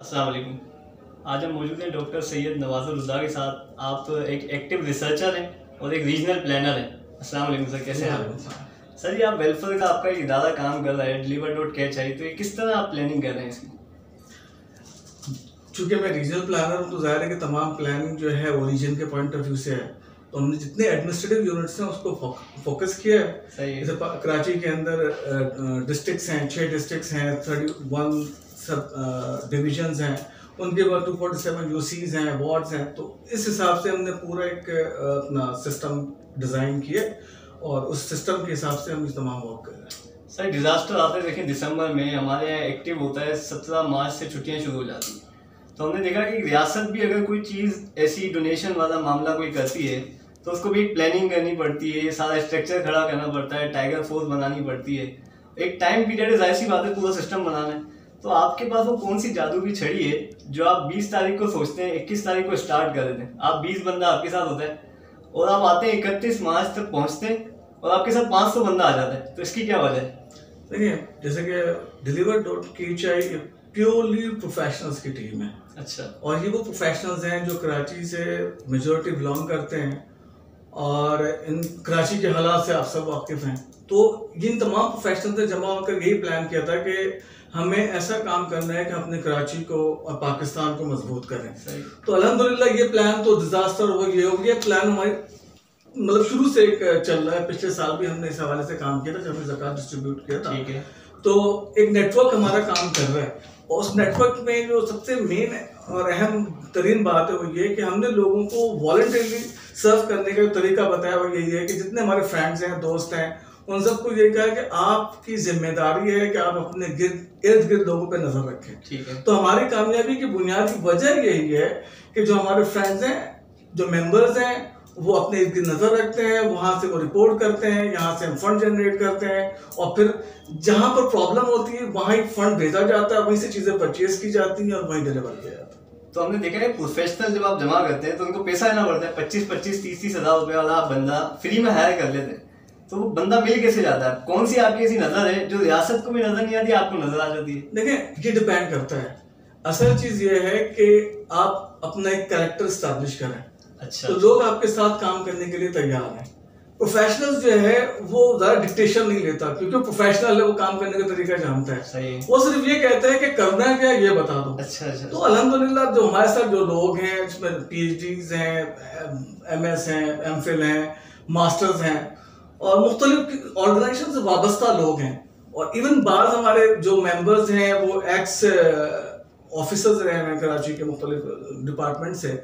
अस्सलाम वालेकुम। आज हम मौजूद हैं डॉक्टर सैयद नवाजुल हुदा के साथ। आप तो एक एक्टिव रिसर्चर हैं और एक रीजनल प्लानर हैं। अस्सलाम वालेकुम सर, कैसे हैं आप? सर ये आप वेलफेयर का आपका एक इदारा काम कर रहा है deliver.catch, तो ये किस तरह आप प्लानिंग कर रहे हैं इसकी? चूंकि मैं रीजनल प्लानर हूँ तो जाहिर है कि तमाम प्लानिंग जो है वो रीजन के पॉइंट ऑफ व्यू से है। तो हमने जितने एडमिनिस्ट्रेटिव यूनिट्स हैं उसको फोकस किया है। सही है। जैसे कराची के अंदर डिस्ट्रिक्ट्स हैं, 6 डिस्ट्रिक्ट्स हैं, 31 सब डिविजन्स हैं, उनके बाद 247 यूसीज हैं, वार्ड्स हैं। तो इस हिसाब से हमने पूरा एक अपना सिस्टम डिज़ाइन किया और उस सिस्टम के हिसाब से हम इस तमाम वर्क कर रहे हैं। सर डिज़ास्टर आते देखें दिसंबर में हमारे यहाँ एक्टिव होता है, 17 मार्च से छुट्टियाँ शुरू हो जाती हैं। तो हमने देखा कि रियासत भी अगर कोई चीज़ ऐसी डोनेशन वाला मामला कोई करती है तो उसको भी एक प्लानिंग करनी पड़ती है, सारा स्ट्रक्चर खड़ा करना पड़ता है, टाइगर फोर्स बनानी पड़ती है, एक टाइम पीरियड है, जाहिर सी बात है पूरा सिस्टम बनाना है। तो आपके पास वो कौन सी जादू की छड़ी है जो आप 20 तारीख को सोचते हैं, 21 तारीख को स्टार्ट कर देते हैं, आप 20 बंदा आपके साथ होता है और आप आते हैं 31 मार्च तक पहुंचते हैं और आपके साथ 500 बंदा आ जाता है, तो इसकी क्या वजह है? देखिए, जैसे कि deliver.catch प्योरली प्रोफेशनल्स की टीम है। अच्छा। और ये वो प्रोफेशनल्स हैं जो कराची से मेजॉरिटी बिलोंग करते हैं और इन कराची के हालात से आप सब वाकिफ हैं। तो इन तमाम प्रोफेशनल्स ने जमा होकर यही प्लान किया था कि हमें ऐसा काम करना है कि अपने कराची को और पाकिस्तान को मजबूत करें। तो अल्हम्दुलिल्लाह ये प्लान तो डिजास्टर हो गया। प्लान हमारी मतलब शुरू से एक चल रहा है। पिछले साल भी हमने इस हवाले से काम किया था जब हमने ज़कात डिस्ट्रीब्यूट किया था। ठीक है। तो एक नेटवर्क हमारा काम कर रहा है और उस नेटवर्क में जो सबसे मेन और अहम तरीन बात है वो ये कि हमने लोगों को वॉलंटरीली सर्व करने का तरीका बताया। वो यही है कि जितने हमारे फ्रेंड्स हैं, दोस्त हैं, उन सबको यही कहा कि आपकी जिम्मेदारी है कि आप अपने इर्द गिर्द लोगों पे नजर रखें। ठीक है। तो हमारी कामयाबी की बुनियादी वजह यही है कि जो हमारे फ्रेंड्स हैं, जो मेंबर्स हैं, वो अपने इर्द गिर्द नजर रखते हैं, वहां से वो रिपोर्ट करते हैं, यहाँ से हम फंड जनरेट करते हैं और फिर जहां पर प्रॉब्लम होती है वहां ही फंड भेजा जाता है, वहीं से चीजें परचेज की जाती हैं और वहीं डिलीवर किया जाता है। तो हमने देखा है प्रोफेशनल जब आप जमा करते हैं तो उनको पैसा देना पड़ता है, 25-25, 30-30 हज़ार रुपये वाला आप बंदा फ्री में हायर कर लेते हैं। तो वो बंदा मिल कैसे जाता है? कौन सी आपकी ऐसी नजर है जो रियासत को भी नजर नहीं आती, आपको नजर आ जाती है? देखिए, ये डिपेंड करता है। असल चीज ये है कि आप अपना एक कैरेक्टर स्टैब्लिश करें। अच्छा। तो लोग आपके साथ काम करने के लिए तैयार हैं। प्रोफेशनल जो है वो ज्यादा डिक्टेशन नहीं लेता क्योंकि प्रोफेशनल है, वो काम करने का तरीका जानता है। सही। वो सिर्फ ये कहता है कि करना क्या ये बता दो। अच्छा। तो अल्हम्दुलिल्लाह जो हमारे साथ जो लोग हैं इसमें PhDs हैं, MS हैं, MPhil हैं, मास्टर्स हैं और मुख्तलिफ ऑर्गेनाइजेशन से वाबस्ता लोग हैं और इवन बाज़ हमारे जो मेंबर्स हैं वो एक्स ऑफिसर्स रहे हैं कराची के मुख्तलिफ डिपार्टमेंट से।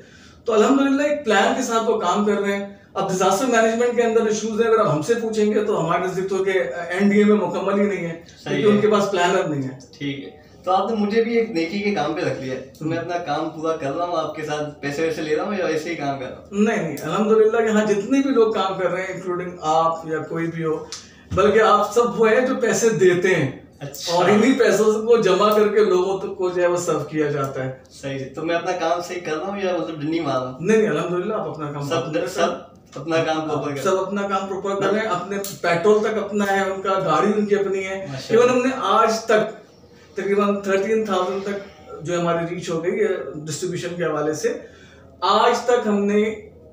तो अल्हम्दुलिल्लाह एक प्लान के साथ वो काम कर रहे हैं। अब डिजास्टर मैनेजमेंट के अंदर इश्यूज है, अगर आप हमसे पूछेंगे तो हमारे नजदीक तो के NDA में मुकम्मल ही नहीं है क्योंकि उनके पास प्लानर नहीं है। ठीक है। तो आपने मुझे भी एक नेकी के काम पे रख लिया है, तो मैं अपना काम पूरा कर रहा हूँ, आपके साथ पैसे वैसे ले रहा हूँ या ऐसे ही काम कर रहा हूँ? नहीं, अल्हम्दुलिल्लाह यहाँ जितने भी लोग काम कर रहे हैं इंक्लूडिंग आप या कोई भी हो, बल्कि आप सब वो है जो पैसे देते हैं। अच्छा। और इन्हीं पैसों को जमा करके लोगों को जो है वो सर्व किया जाता है। सही। तो मैं अपना काम सही कर रहा हूँ या मतलब डंडी मार रहा हूँ? नहीं, अल्हम्दुलिल्लाह आप अपना काम सब अपना काम प्रॉपर कर, सब अपना काम प्रॉपर कर रहे हैं। अपने पेट्रोल तक अपना है, उनका गाड़ी उनकी अपनी है। इवन हमने आज तक तकरीबन 13,000 तक जो हमारी रीच हो गई है डिस्ट्रीब्यूशन के हवाले से। आज तक हमने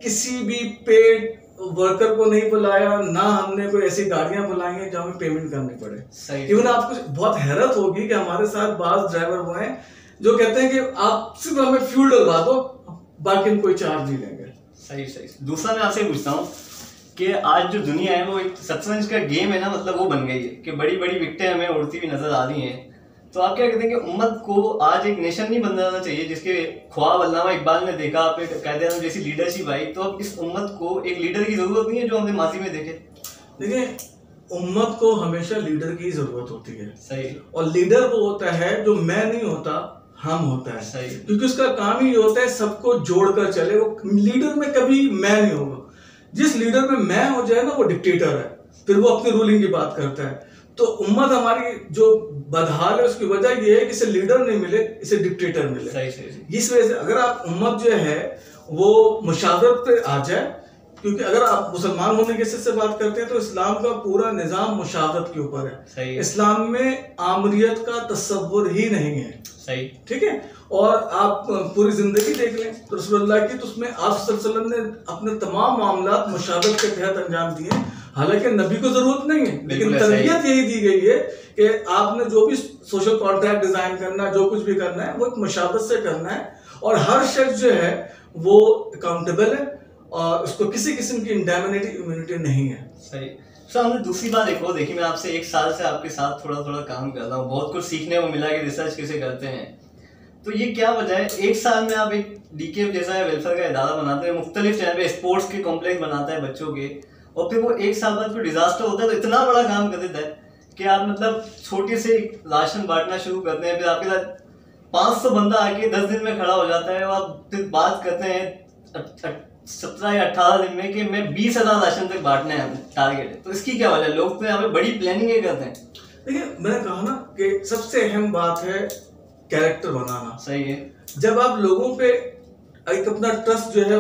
किसी भी पेड वर्कर को नहीं बुलाया, ना हमने कोई ऐसी गाड़ियां बुलाई हैं जहाँ हमें पेमेंट करनी पड़े। इवन आपको बहुत हैरत होगी कि हमारे साथ बाज ड्राइवर वो हैं जो कहते हैं कि आप सिर्फ हमें फ्यूल डलवा दो, बाकी हम कोई चार्ज नहीं लेंगे। सही। दूसरा मैं आपसे पूछता हूँ कि आज जो दुनिया है वो एक सत्संग का गेम है ना, मतलब वो बन गई है कि बड़ी बड़ी विकटें हमें उड़ती हुई नजर आ रही हैं। तो आप क्या कहते हैं कि उम्मत को आज एक नेशन नहीं बन जाना चाहिए जिसके ख्वाब अल्लामा इकबाल ने देखा, आपने कायदे आज़म जैसी लीडरशिप आई, तो अब इस उम्मत को एक लीडर की जरूरत नहीं है जो हमने माजी में देखे? देखिए, उम्मत को हमेशा लीडर की जरूरत होती है। सही। और लीडर वो होता है जो मैं नहीं होता, हम होता है। सही। क्योंकि उसका काम ही होता है सबको जोड़कर चले। वो लीडर में कभी मैं नहीं होगा। जिस लीडर में मैं हो जाए ना वो डिक्टेटर है, फिर वो अपनी रूलिंग की बात करता है। तो उम्मत हमारी जो बदहाल है उसकी वजह ये है कि इसे लीडर नहीं मिले, इसे डिक्टेटर मिले। सही। इस वजह से अगर आप उम्मत जो है वो मुशावरत पे आ जाए, क्योंकि अगर आप मुसलमान होने के से बात करते हैं तो इस्लाम का पूरा निज़ाम मुशावरत के ऊपर है। इस्लाम में आमरियत का तस्वुर ही नहीं है। सही, ठीक है। और आप पूरी जिंदगी देख लें तो रसूलुल्लाह की, तो उसमें आप सल्लल्लाहु अलैहि वसल्लम ने अपने तमाम मामलात मुशावरत के तहत अंजाम दिए। हालांकि नबी को जरूरत नहीं है, लेकिन तरबियत यही दी गई है कि आपने जो भी सोशल कॉन्ट्रैक्ट डिजाइन करना है, जो कुछ भी करना है, वो एक मुशावरत से करना है। और हर शख्स जो है वो अकाउंटेबल है और उसको किसी किस्म की इंडेमिनिटी इम्यूनिटी नहीं है। सही। सर हमने दूसरी बात एक और देखी, मैं आपसे 1 साल से आपके साथ थोड़ा थोड़ा काम कर रहा हूँ, बहुत कुछ सीखने को मिला कि रिसर्च कैसे करते हैं। तो ये क्या वजह है, 1 साल में आप एक डीके जैसा वेलफेयर का इदारा बनाते हैं, मुख्तलिफ जगह पे स्पोर्ट्स के कॉम्प्लेक्स बनाता है बच्चों के, और फिर वो 1 साल बाद फिर डिजास्टर होता है तो इतना बड़ा काम कर देता है कि आप मतलब छोटे से राशन बांटना शुरू करते हैं, फिर आपके साथ 500 बंदा आके 10 दिन में खड़ा हो जाता है, और आप फिर बात करते हैं 17 या 18 दिन में कि मैं 20,000 राशन तक बांटना है टारगेट है। तो इसकी क्या वजह है, लोग तो यहाँ पे बड़ी प्लानिंग करते हैं। देखिए मैंने कहा ना कि सबसे अहम बात है कैरेक्टर बनाना। सही है। जब आप लोगों पे एक अपना ट्रस्ट जो है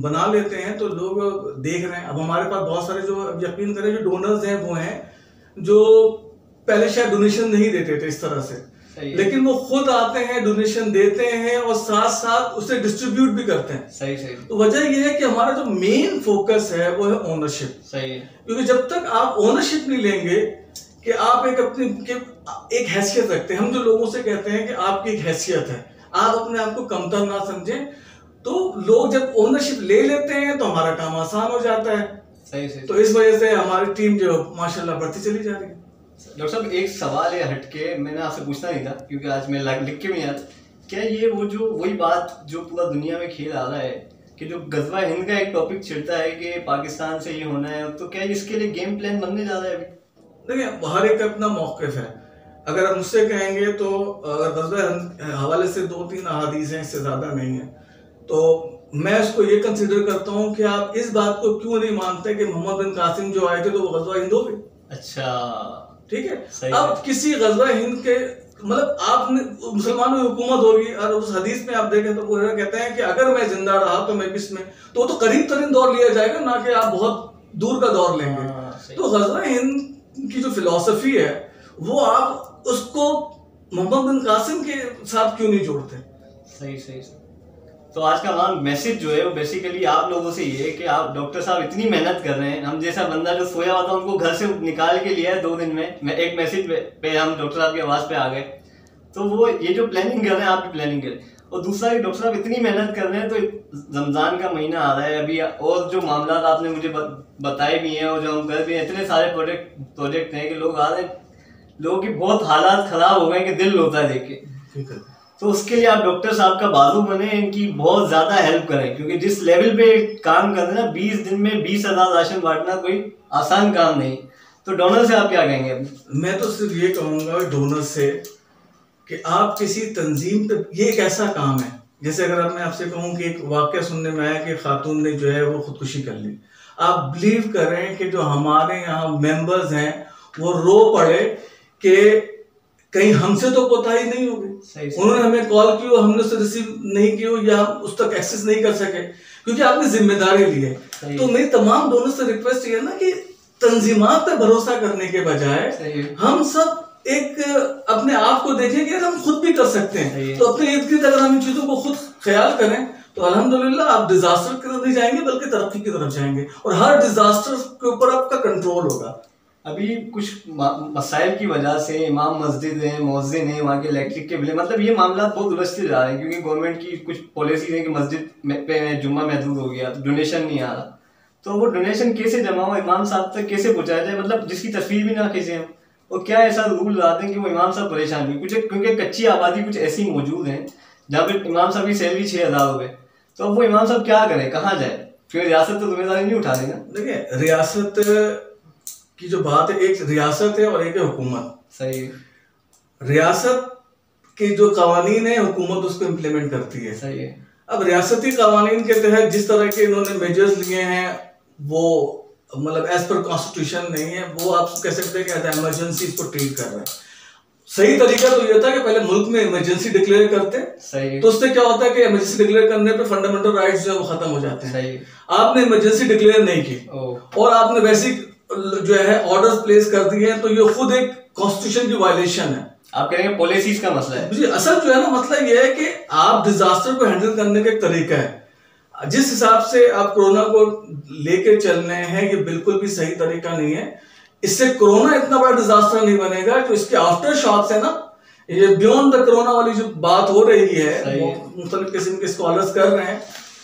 बना लेते हैं तो लोग देख रहे हैं। अब हमारे पास बहुत सारे जो यकीन करें जो डोनर्स हैं वो हैं जो पहले शायद डोनेशन नहीं देते थे इस तरह से, लेकिन वो खुद आते हैं, डोनेशन देते हैं और साथ साथ उसे डिस्ट्रीब्यूट भी करते हैं। सही सही। तो वजह यह है कि हमारा जो मेन फोकस है वो है ओनरशिप। सही है। क्योंकि जब तक आप ओनरशिप नहीं लेंगे कि आप एक अपनी एक हैसियत रखते हैं, हम जो लोगों से कहते हैं कि आपकी एक हैसियत है, आप अपने आप को कमतर ना समझें, तो लोग जब ओनरशिप ले लेते हैं तो हमारा काम आसान हो जाता है। सही सही। तो इस वजह से हमारी टीम जो माशाल्लाह बढ़ती चली जा रही है। डॉक्टर साहब एक सवाल है हटके, मैंने आपसे पूछना नहीं था क्योंकि आज मैं लिख के भी याद, क्या ये वो जो वही बात जो पूरा दुनिया में खेल आ रहा है कि जो गजवा हिंद का एक टॉपिक छिड़ता है कि पाकिस्तान से ये होना है, तो क्या इसके लिए गेम प्लान बनने जा रहा है अभी? देखिए हर एक का अपना मौक़िफ़ है। अगर आप मुझसे कहेंगे तो गजवा हिंद हवाले से 2-3 अहादीस हैं, इससे ज़्यादा नहीं है। तो मैं उसको ये कंसिडर करता हूँ कि आप इस बात को क्यों नहीं मानते कि मोहम्मद बिन कासिम जो आए थे तो वो गजवा हिंद हो गए। अच्छा ठीक है। अब किसी गजवा हिंद के मतलब आपने मुसलमानों की हुकूमत होगी और उस हदीस में आप देखें तो वो कहते हैं कि अगर मैं जिंदा रहा तो मैं इसमें तो करीब तरीन दौर लिया जाएगा, ना कि आप बहुत दूर का दौर लेंगे। तो गजवा हिंद की जो फिलॉसफी है वो आप उसको मोहम्मद बिन कासिम के साथ क्यों नहीं जोड़ते? सही सही। तो आज का हमारा मैसेज जो है वो बेसिकली आप लोगों से ये है कि आप डॉक्टर साहब इतनी मेहनत कर रहे हैं, हम जैसा बंदा जो सोया हुआ था उनको घर से निकाल के लिया है 2 दिन में, मैं एक मैसेज पे हम डॉक्टर साहब की आवाज़ पे आ गए। तो वो ये जो प्लानिंग कर रहे हैं आप भी प्लानिंग करें, और दूसरा कि डॉक्टर साहब इतनी मेहनत कर रहे हैं, तो रमज़ान का महीना आ रहा है अभी, और जो मामला आपने मुझे बताए भी हैं और जो हम कर भी हैं, इतने सारे प्रोजेक्ट हैं कि लोग आ रहे हैं, लोगों की बहुत हालात ख़राब हो गए कि दिल होता है देख के। तो उसके लिए आप डॉक्टर साहब का बाजू बने, इनकी बहुत ज़्यादा हेल्प करें, क्योंकि जिस लेवल पे काम कर रहे हैं ना, 20 दिन में 20,000 राशन बांटना कोई आसान काम नहीं। तो डोनर से आप क्या कहेंगे? मैं तो सिर्फ ये कहूँगा डोनर से कि आप किसी तंजीम पे, ये एक ऐसा काम है जैसे अगर मैं आपसे कहूँ कि एक वाक़या सुनने में आया कि खातून ने जो है वो खुदकुशी कर ली, आप बिलीव करें कि जो हमारे यहाँ मेंबर्स हैं वो रो पड़े कि कहीं हमसे तो कोताही नहीं होगी। उन्होंने हमें कॉल की और हमने उससे रिसीव नहीं की हो या हम उस तक एक्सेस नहीं कर सके क्योंकि आपने जिम्मेदारी ली है। तो मेरी तमाम दोनों से रिक्वेस्ट ये है ना कि तंजीमात पे भरोसा करने के बजाय हम सब एक अपने आप को देखें कि हम खुद भी कर सकते हैं। तो अपने इर्द गिर्द अगर हम इन चीजों को खुद ख्याल करें तो अल्हम्दुलिल्लाह आप डिजास्टर की तरफ नहीं जाएंगे बल्कि तरक्की की तरफ जाएंगे, और हर डिजास्टर के ऊपर आपका कंट्रोल होगा। अभी कुछ मसाइल की वजह से इमाम मस्जिद हैं, मौज़िन हैं, वहाँ के इलेक्ट्रिक के बिल, मतलब ये मामला बहुत उलझते जा रहे हैं क्योंकि गवर्नमेंट की कुछ पॉलिसी है कि मस्जिद पे जुम्मा महदूद हो गया, डोनेशन नहीं आ रहा, तो वो डोनेशन कैसे जमा हो, इमाम साहब तक कैसे पहुँचाया जाए, मतलब जिसकी तस्वीर भी ना खींचे हम, और क्या ऐसा रूल लाते हैं कि वो इमाम साहब परेशान हुए कुछ, क्योंकि कच्ची आबादी कुछ ऐसी मौजूद हैं जहाँ पे इमाम साहब की सैलरी 6,000 रुपये, तो अब वो इमाम साहब क्या करें, कहाँ जाए? क्योंकि रियासत तो जिम्मेदारी नहीं उठा रही ना। देखिए रियासत की जो बात है, एक रियासत है और एक है हुकूमत। सही। रियासत के जो कवानीन है हुकूमत उसको इम्प्लीमेंट करती है। सही है। अब रियासती कवानीन के तहत जिस तरह के इन्होंने मेजर्स लिए हैं वो मतलब एज पर कॉन्स्टिट्यूशन नहीं है, वो आप कह सकते हैं कि एज इमरजेंसी इसको ट्रीट कर रहे हैं। सही तरीका तो ये था कि पहले मुल्क में इमरजेंसी डिक्लेयर करते, सही, तो उससे क्या होता है कि इमरजेंसी डिक्लेयर करने पे फंडामेंटल राइट्स जो है वो खत्म हो जाते हैं। सही, आपने इमरजेंसी डिक्लेयर नहीं की और आपने बेसिक जो है ऑर्डर्स प्लेस कर दिए हैं, तो ये खुद एक कॉन्स्टिट्यूशन की वायलेशन है। आप कह रहे हैं पॉलिसीज का मसला है। जी, असल जो है ना मसला ये है कि आप डिजास्टर को हैंडल करने का एक तरीका है। जिस हिसाब से आप कोरोना को लेके चल रहे हैं ये बिल्कुल भी सही तरीका नहीं है। इससे कोरोना इतना बड़ा डिजास्टर नहीं बनेगा, जो इसके आफ्टर शॉक्स है ना, ये बियॉन्ड द कोरोना वाली जो बात हो रही है, मुख्तलिफ किस्म के स्कॉलर्स कर रहे हैं,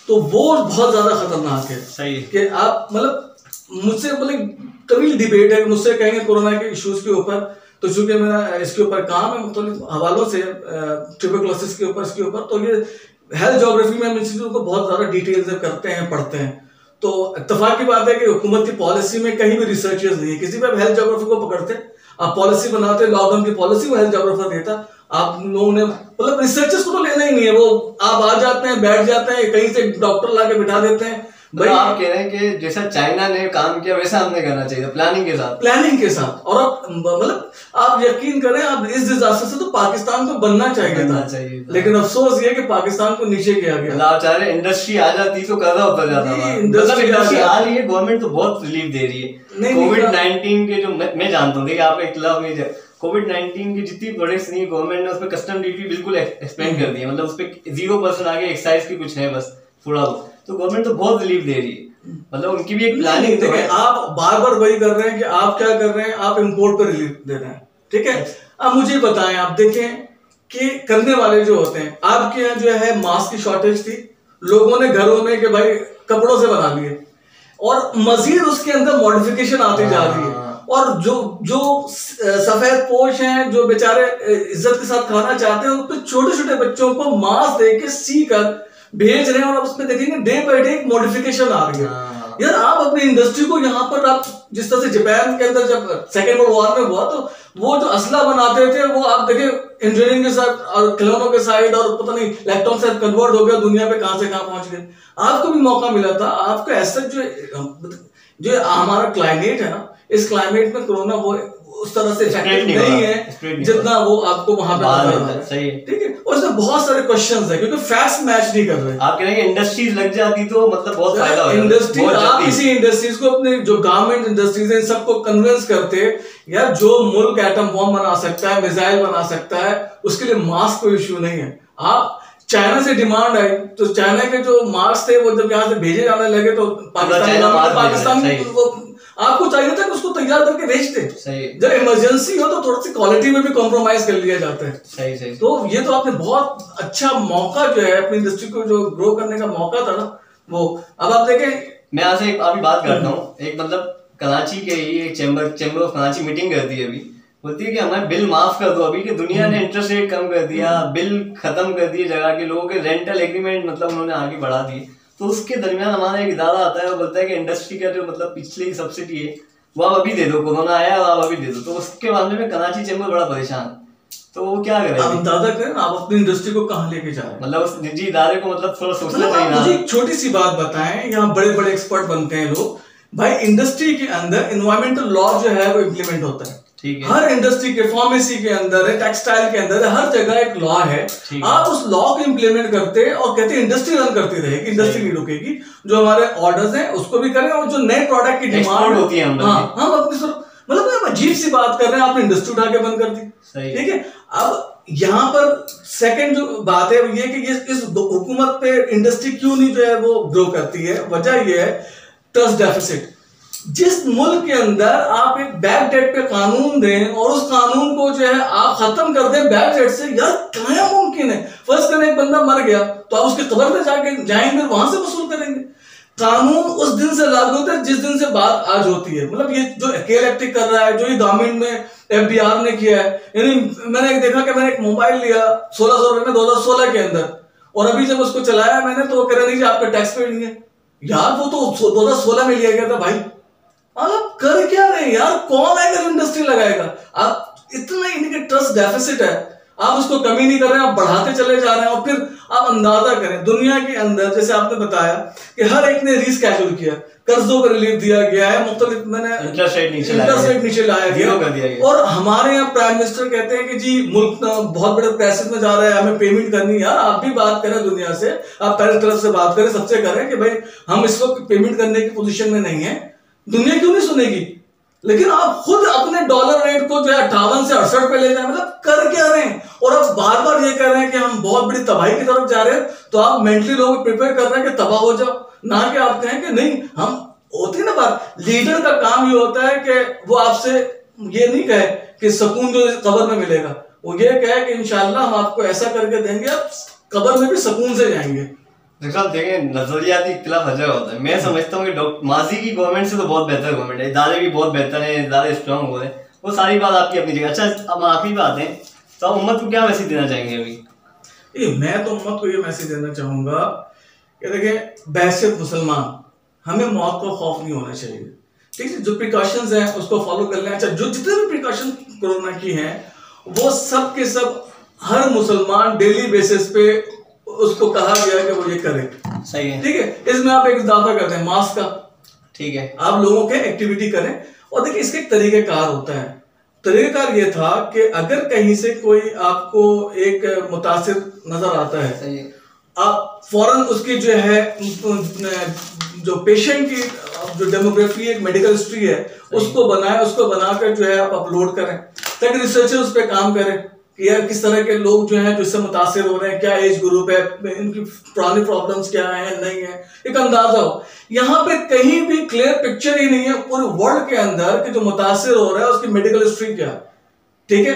तो वो बहुत ज्यादा खतरनाक है। सही कि आप मतलब मुझसे कभी डिबेट है, मुझसे कहेंगे कोरोना के इश्यूज के ऊपर, तो चूंकि मेरा इसके ऊपर काम है मुख्तलिफ हवालों से, ट्यूबरकुलोसिस के ऊपर, इसके ऊपर, तो ये हेल्थ ज्योग्राफी में हम इन चीजों को बहुत ज्यादा डिटेल से करते हैं, पढ़ते हैं। तो इत्तेफाक की बात है कि हुकूमत की पॉलिसी में कहीं भी रिसर्चर्स नहीं है। किसी भी हेल्थ ज्योग्राफी को पकड़ते, आप पॉलिसी बनाते, लॉकडाउन की पॉलिसी वो हेल्थ ज्योग्राफर देता, आप लोगों ने मतलब रिसर्चर्स को तो लेना ही नहीं है। वो आप आ जाते हैं, बैठ जाते हैं, कहीं से डॉक्टर लाके बिठा देते हैं। भाई आप कह रहे हैं कि जैसा चाइना ने काम किया वैसा हमने करना चाहिए, प्लानिंग के साथ, प्लानिंग के साथ। और आप मतलब आप यकीन करें, आप इस डिजास्टर से तो पाकिस्तान को बनना चाहिए था, लेकिन अफसोस ये कि पाकिस्तान को नीचे किया गया। मतलब आप चाह रहे इंडस्ट्री आ जाती तो कर्जा उतर जाता था। इंडस्ट्री आ रही है, गवर्नमेंट तो बहुत रिलीफ दे रही है। कोविड-19 के जो मैं जानता हूँ, देखिए आपका इख्तिलाफ नहीं है, कोविड-19 की जितनी प्रोडक्ट्स नहीं, गवर्नमेंट ने उस पर कस्टम ड्यूटी बिल्कुल एक्सपेंड कर दी है, मतलब उस पर 0% आगे एक्साइज की कुछ है बस थोड़ा, तो गवर्नमेंट तो बहुत रिलीफ दे रही है। मतलब उनकी भी एक प्लानिंग तो है। आप बार बार वही कर रहे हैं कि आप क्या कर रहे हैं, आप इंपोर्ट पर रिलीफ दे रहे हैं, ठीक है। अब मुझे बताएं, आप देखें कि करने वाले जो होते हैं, आपके यहाँ जो है मास्क की शॉर्टेज थी, लोगों ने घरों में कि भाई कपड़ों से बना लिए, और मजीद उसके अंदर मॉडिफिकेशन आती जा रही है। और जो सफेद पोश हैं, जो बेचारे इज्जत के साथ खाना चाहते हैं, उन पे छोटे छोटे बच्चों को मास्क दे के सी कर भेज रहे हैं, और उसमें देखेंगे डे बाय डे मॉडिफिकेशन आ रही है। यार आप अपनी इंडस्ट्री को यहाँ पर, आप जिस तरह से जापान के अंदर जब सेकेंड वर्ल्ड वॉर में हुआ, तो वो जो असला बनाते थे, वो आप देखें इंजीनियरिंग के साथ और खिलौनों के साइड, और पता नहीं इलेक्ट्रॉन से कन्वर्ट हो गया, दुनिया पे कहां से कहां पहुंच गए। आपको भी मौका मिला था, आपको ऐसा जो हमारा क्लाइमेट है ना, इस क्लाइमेट में कोरोना वो उस तरह से इफेक्टिव नहीं है जितना वो आपको वहां पे सही है, ठीक है। और इसमें बहुत सारे क्वेश्चंस हैं, क्योंकि फैक्ट्स मैच नहीं कर रहे। आप कह रहे हैं इंडस्ट्रीज लग जाती तो मतलब बहुत फायदा होता, इंडस्ट्री, आप किसी इंडस्ट्रीज को, अपने जो गवर्नमेंट इंडस्ट्रीज हैं, सबको कन्विंस करते, यार जो मुल्क एटम बॉम्ब बना सकता है, मिसाइल बना सकता है, उसके लिए मास्क कोई इश्यू नहीं है। आप चाइना से डिमांड आई, तो चाइना के जो मास्क थे वो जब यहाँ से भेजे जाने लगे, तो पाकिस्तान आपको चाहिए था कि उसको तैयार करके भेजते। जब इमरजेंसी हो तो थोड़ी सी क्वालिटी में भी कॉम्प्रोमाइज कर लिया जाता है। सही। तो ये तो आपने बहुत अच्छा मौका जो है अपनी इंडस्ट्री को जो ग्रो करने का मौका था ना, वो अब आप देखें। मैं यहाँ से अभी बात करता हूँ, एक मतलब कराची के ही एक चैम्बर ऑफ कराची मीटिंग करती है अभी, बोलती है कि हमारे बिल माफ कर दो अभी, कि दुनिया ने इंटरेस्ट रेट कम कर दिया, बिल खत्म कर दिए, जगह के लोगों के रेंटल एग्रीमेंट मतलब उन्होंने आगे बढ़ा दिए। तो उसके दरमियान हमारा एक इदारा आता है, वो बोलता है कि इंडस्ट्री का जो मतलब पिछली सब्सिडी है वो आप अभी दे दो, कोरोना आया और आप अभी दे दो। तो उसके मामले में कराची चैम्बर बड़ा परेशान, तो वो क्या करें? आप अंदाजा करें आप अपनी इंडस्ट्री को कहाँ लेके जा रहे हैं, मतलब उस निजी इदारे को मतलब थोड़ा सोचना चाहिए ना। मुझे एक छोटी सी बात बताएं, यहाँ बड़े बड़े एक्सपर्ट बनते हैं लोग, भाई इंडस्ट्री के अंदर एनवायरमेंटल लॉ जो है वो इम्प्लीमेंट होता है, ठीक है। हर इंडस्ट्री के, फार्मेसी के अंदर है, टेक्सटाइल के अंदर है, हर जगह एक लॉ है। आप उस लॉ को इम्प्लीमेंट करते और कहते हैं इंडस्ट्री रन करती रहेगी, इंडस्ट्री नहीं रुकेगी, जो हमारे ऑर्डर्स हैं उसको भी करें, और जो नए प्रोडक्ट की डिमांड होती है हम अपनी मतलब अजीब सी बात कर रहे हैं, आपने इंडस्ट्री उठा के बंद कर दी, ठीक है। अब यहाँ पर सेकंड जो बात है ये कि इस हुकूमत पे इंडस्ट्री क्यों नहीं जो है वो ग्रो करती है, वजह ये है ट्रस्ट डेफिसिट। जिस मुल्क के अंदर आप एक बैक डेट पे कानून दें और उस कानून को जो है आप खत्म कर दें बैक डेट से, यार क्या मुमकिन है? फर्स्ट करें एक बंदा मर गया तो आप उसके कब्र पे जाके जाएंगे, वहां से वसूल करेंगे। कानून उस दिन से लागू होता है जिस दिन से बात आज होती है। मतलब ये जो अकेल एक्टिंग कर रहा है, जो ये गवर्नमेंट में FBR ने किया है, यानी मैंने देखा कि मैंने एक मोबाइल लिया 1600 रुपए में 2016 के अंदर, और अभी जब उसको चलाया मैंने तो वो कह रहा नहीं आपका टैक्स पेड नहीं है। यार वो तो 2016 में लिया गया था भाई, आप कर क्या रहे यार? कौन आएगा जो इंडस्ट्री लगाएगा? आप इतना इनके ट्रस्ट डेफिसिट है, आप उसको कमी नहीं कर रहे हैं, आप बढ़ाते चले जा रहे हैं। और फिर आप अंदाजा करें दुनिया के अंदर, जैसे आपने बताया कि हर एक ने रीस्केड्यूल किया, कर्जों का रिलीफ दिया गया है, मुख्तलिफ मैंने इंटरेस्ट रेट नीचे लाया गया। और हमारे यहाँ प्राइम मिनिस्टर कहते हैं कि जी मुल्क बहुत बड़े क्राइसिस में जा रहा है, हमें पेमेंट करनी है। यार आप भी बात करें दुनिया से, आप पहले तरफ से बात करें, सबसे करें कि भाई हम इस वक्त पेमेंट करने की पोजीशन में नहीं है। दुनिया क्यों नहीं सुनेगी? लेकिन आप खुद अपने डॉलर रेट को जो है 58 से 68 पे ले जाए, मतलब कर क्या रहे हैं? और आप बार बार ये कह रहे हैं कि हम बहुत बड़ी तबाही की तरफ जा रहे हैं, तो आप मेंटली लोगों को प्रिपेयर कर रहे हैं कि तबाह हो जाओ, ना कि आप कहें कि नहीं हम होती ना बात। लीडर का काम ये होता है कि वो आपसे ये नहीं कहे कि सुकून जो कब्र में मिलेगा, वो ये कहे कि इंशाल्लाह हम आपको ऐसा करके देंगे, आप कब्र में भी सुकून से जाएंगे। देखिए नजरियाती इख्तिलाफ हर जगह होता है। मैं समझता हूँ कि माजी की गवर्नमेंट से तो बहुत बेहतर गवर्नमेंट है, इदारे भी बहुत बेहतर है, इदारे स्ट्रांग हो रहे हैं, वो सारी बात आपकी अपनी जगह। अच्छा अब आखिरी बात है, तो आप उम्मत को क्या मैसेज देना चाहेंगे अभी? मैं तो उम्मत को ये मैसेज देना चाहूंगा कि देखिए, बहसियत मुसलमान हमें मौत का खौफ नहीं होना चाहिए, ठीक है? जो प्रिकॉशंस हैं उसको फॉलो कर लें। अच्छा, जो जितने भी प्रिकॉशन कोरोना की हैं वो सब के सब हर मुसलमान डेली बेसिस पे उसको कहा गया कि वो ये करे, सही है, ठीक है? इसमें आप एक इजाफा करते हैं मास्क का, ठीक है? आप लोगों के एक्टिविटी करें। और देखिए इसके एक तरीकेकार होता है। तरीकेकार ये था कि अगर कहीं से कोई आपको एक मुतासिर नजर आता है, सही है, आप फौरन उसकी जो है जो पेशेंट की जो डेमोग्राफी एक मेडिकल हिस्ट्री है उसको बनाए, उसको बनाकर जो है आप अपलोड करें, ताकि रिसर्चर उस पर काम करें कि यार किस तरह के लोग जो हैं जो इससे मुतासिर हो रहे हैं, क्या एज ग्रुप है, इनकी पुरानी प्रॉब्लम्स क्या है नहीं है, एक अंदाजा हो। यहाँ पे कहीं भी क्लियर पिक्चर ही नहीं है पूरे वर्ल्ड के अंदर कि जो मुतासिर हो रहा है उसकी मेडिकल हिस्ट्री क्या है, ठीक है?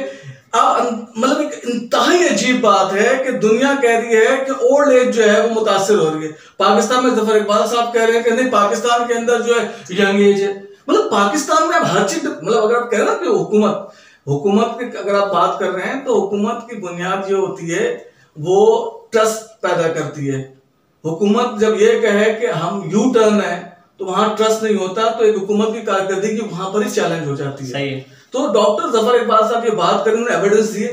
अब मतलब एक इंतहाई अजीब बात है कि दुनिया कह रही है कि ओल्ड एज जो है वो मुतासिर हो रही है। पाकिस्तान में जफर इकबाल साहब कह रहे हैं कि नहीं, पाकिस्तान के अंदर जो है यंग एज है। मतलब पाकिस्तान में अब हर चीज, मतलब अगर आप कह रहे हैं ना कि हुकूमत की अगर आप बात कर रहे हैं तो हुकूमत की बुनियाद जो होती है वो ट्रस्ट पैदा करती है। हुकूमत जब ये कहे कि हम यू टर्न है तो वहां ट्रस्ट नहीं होता, तो एक हुकूमत की कारकर्दगी वहां पर ही चैलेंज हो जाती है। सही है। तो डॉक्टर जफर इकबाल साहब ये बात करें, उन्होंने एविडेंस दिए,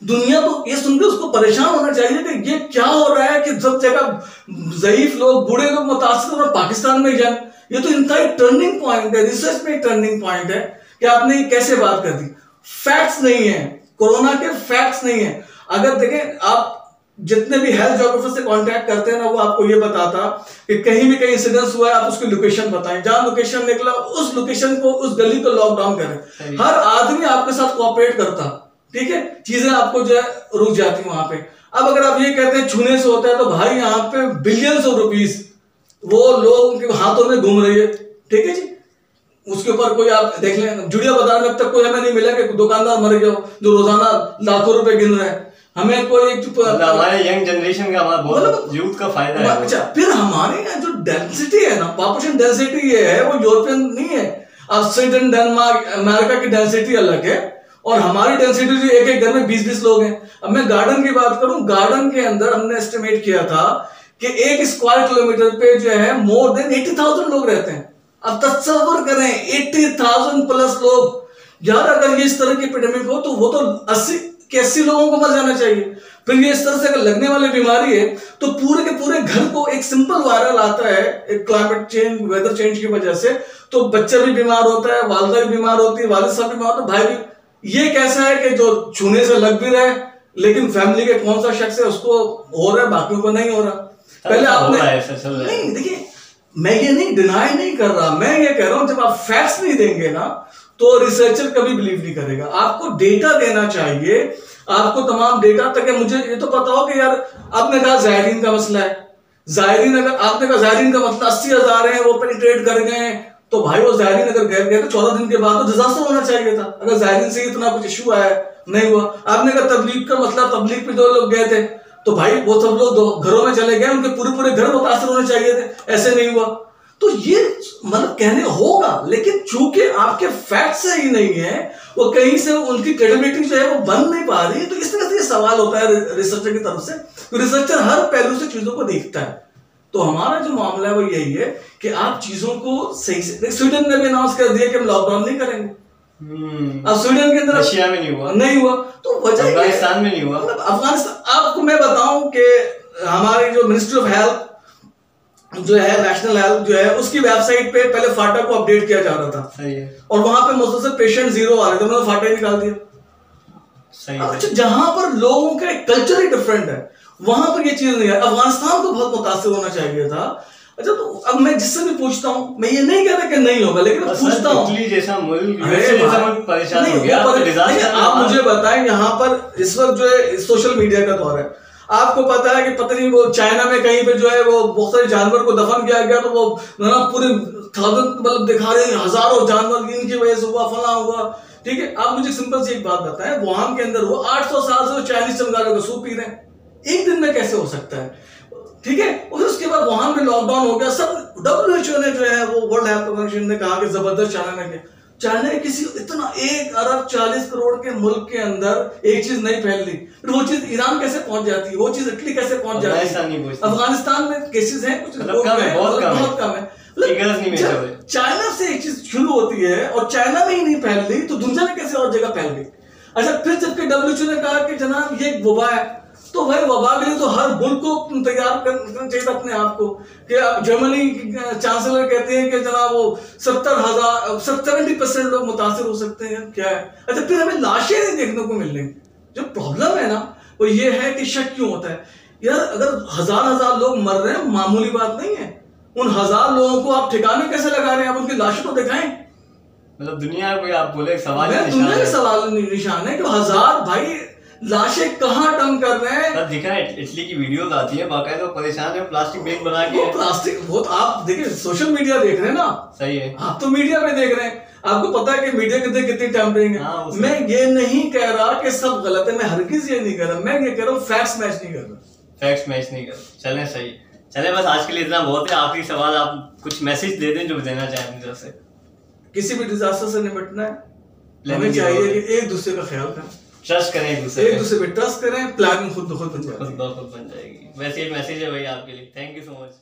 दुनिया तो ये सुनकर उसको परेशान होना चाहिए कि ये क्या हो रहा है कि सब जगह ज़ईफ लोग, बूढ़े लोग मुतासिर और पाकिस्तान में जाए। ये तो इंतहाई टर्निंग पॉइंट है, रिसर्च में एक टर्निंग पॉइंट है कि आपने कैसे बात कर दी। फैक्ट्स नहीं है, कोरोना के फैक्ट्स नहीं है। अगर देखें आप जितने भी हेल्थ जोग्राफर से कांटेक्ट करते हैं ना, वो आपको ये बताता कि कहीं भी कहीं इंसिडेंस हुआ है आप उसकी लोकेशन बताएं, जहां लोकेशन निकला उस लोकेशन को, उस गली को लॉकडाउन करें। हर आदमी आपके साथ कोऑपरेट करता, ठीक है? चीजें आपको जो है रुक जाती वहां पे। अब अगर आप ये कहते हैं छूने से होता है, तो भाई यहाँ पे बिलियंस ऑफ रुपीस वो लोग के हाथों में घूम रही है, ठीक है जी? उसके ऊपर कोई आप देख लें, जुड़िया बाजार में अब तक कोई हमें नहीं मिला कि दुकानदार मर गया जो रोजाना लाखों रुपए गिन रहे हैं। हमें कोई हमारे यंग जनरेशन का, हमारा बहुत यूथ का फायदा है। अच्छा, फिर हमारे यहाँ जो डेंसिटी है ना, पॉपुलेशन डेंसिटी ये है, वो यूरोपियन नहीं है। अब स्वीडन, डेनमार्क, अमेरिका की डेंसिटी अलग है और हमारी डेंसिटी जो एक घर में 20-20 लोग हैं। अब मैं गार्डन की बात करूं, गार्डन के अंदर हमने एस्टिमेट किया था कि 1 स्क्वायर किलोमीटर पे जो है मोर देन 80,000 लोग रहते हैं। अब तस्वर करें 80,000 प्लस लोग। यार अगर ये इस तरह की एपिडेमिक हो तो वो तो 80 लोगों को मर जाना चाहिए। फिर ये इस तरह से अगर लगने वाली बीमारी है तो पूरे के पूरे घर को एक सिंपल वायरल आता है, एक क्लाइमेट चेंज, वेदर चेंज की वजह से, तो बच्चा भी बीमार होता है, वालिदा भी बीमार होती है, वालिद साहब बीमार होता है, भाई भी। ये कैसा है कि जो छूने से लग भी रहे लेकिन फैमिली के कौन सा शख्स है उसको हो रहा है, बाकियों को नहीं हो रहा। पहले आपने नहीं, देखिए मैं ये नहीं डिनाई नहीं कर रहा, मैं ये कह रहा हूं जब आप फैक्ट्स नहीं देंगे ना तो रिसर्चर कभी बिलीव नहीं करेगा। आपको डेटा देना चाहिए, आपको तमाम डेटा तक। मुझे ये तो पता हो कि यार आपने कहा जायरीन का मसला है, जायरीन अगर आपने कहा जायरीन का मतलब 80,000 है वो पेनिट्रेट कर गए, तो भाई वो जायरीन अगर गए तो 14 दिन के बाद तो डिजास्टर होना चाहिए था। अगर जायरीन से इतना कुछ इशू आया नहीं हुआ। आपने कहा तबलीग का मतलब, तबलीग पे 2 लोग गए थे तो भाई वो सब लोग घरों में चले गए, उनके पूरे घर मुतासर होने चाहिए थे, ऐसे नहीं हुआ। तो ये मतलब कहने होगा, लेकिन चूंकि आपके फैक्ट्स ही नहीं है, वो कहीं से उनकी क्रेडिबिलिटी जो है वो बन नहीं पा रही है। तो इस तरह से सवाल होता है रिसर्चर की तरफ से। तो रिसर्चर हर पहलू से चीजों को देखता है। तो हमारा जो मामला है वो यही है कि आप चीजों को सही से, स्वीडन ने भी अनाउंस कर दिया कि हम लॉकडाउन नहीं करेंगे। अब स्वीडन के अंदर रशिया में नहीं हुआ, तो वजह अफगानिस्तान में नहीं हुआ। मतलब अफगानिस्तान, आपको मैं बताऊं कि हमारी जो मिनिस्ट्री ऑफ हेल्थ जो है नेशनल हेल्थ जो है उसकी वेबसाइट पे पहले फाटा को अपडेट किया जा रहा था। सही है। और वहां पे मुसलसल पेशेंट 0 आ रहे थे, उन्होंने फाटा ही निकाल दिया। सही है। अच्छा, जहां पर लोगों का कल्चर ही डिफरेंट है वहां पर ये चीज नहीं है। अफगानिस्तान को बहुत मुतासिर होना चाहिए था। अच्छा, तो अब मैं जिससे भी पूछता हूँ, मैं ये नहीं कह रहा कि नहीं होगा, लेकिन पूछता हूँ इटली जैसा मुल्क परेशान हो गया। आप मुझे बताएं, यहाँ पर इस वक्त जो है सोशल मीडिया का दौर है, आपको पता है कि पता नहीं वो चाइना में कहीं पे जो है वो बहुत सारे जानवर को दफन किया गया, तो वो ना पूरे मतलब दिखा रहे हैं हजारों जानवर इनकी वजह से हुआ, फला हुआ। ठीक है, आप मुझे सिंपल सी एक बात बताएं, वुहान के अंदर वो 800 साल से चाइनीज चमगादड़ों का सूप पी रहे हैं, एक दिन में कैसे हो सकता है? ठीक है, उसके बाद वहां पे लॉकडाउन हो गया, सब WHO ने जो है वो वर्ल्ड हेल्थ ऑर्गेनाइजेशन ने कहा कि जबरदस्त चाइना ने किया। चाइना ने किसी इतना 1 अरब 40 करोड़ के मुल्क के अंदर एक चीज नहीं फैल रही, वो चीज ईरान कैसे पहुंच जाती है, वो चीज इटली कैसे पहुंच जाती है? अफगानिस्तान में केसेस हैं कुछ, बहुत कम है। चाइना से एक चीज शुरू होती है और चाइना में ही नहीं फैल रही तो दुनिया में कैसे और जगह फैल गई? अच्छा, फिर जबकि WHO ने कहा कि जनाब ये वबा है, तो भाई वबा के लिए तो हर मुल्क को तैयार करना चाहिए अपने आप को। कि जर्मनी चांसलर कहते हैं कि जनाब वो 70% लोग मुतासिर हो सकते हैं, क्या है? अच्छा, फिर हमें लाशें नहीं देखने को मिल रही। जो प्रॉब्लम है ना वो ये है कि शक क्यों होता है यार? अगर हजार लोग मर रहे हैं मामूली बात नहीं है, उन 1000 लोगों को आप ठिकाने कैसे लगा रहे हैं? आप उनकी लाशें तो दिखाएं। मतलब दुनिया को आप बोले सवाल दुनिया के सवाल निशान है कि 1000 भाई लाशें कहाँ डंप कर रहे हैं? दिख रहा है, इटली की वीडियोस आती है बाकायदा, परेशान है, प्लास्टिक बैग बना के। प्लास्टिक वो तो आप देखिए, सोशल मीडिया देख रहे हैं ना। सही है, आप तो मीडिया में देख रहे हैं, आपको पता है कि मीडिया कितनी टैम्परिंग है। मैं ये नहीं कह रहा कि सब गलत है, मैं हरगिज ये नहीं कह रहा, मैं ये कह रहा हूँ फैक्ट्स मैच नहीं कर रहा। फैक्ट्स मैच नहीं कर, चलें सही, चले बस आज के लिए इतना बहुत है। आखिरी सवाल, आप कुछ मैसेज दे दें जो देना चाहें अपनी तरफ से। किसी भी डिजास्टर से निपटना है, हमें चाहिए कि एक दूसरे का ख्याल करें, ट्रस्ट करें, एक दूसरे पे ट्रस्ट करें, प्लानिंग खुद बन जाएगी। वैसे एक मैसेज है भाई आपके लिए। Thank you so much.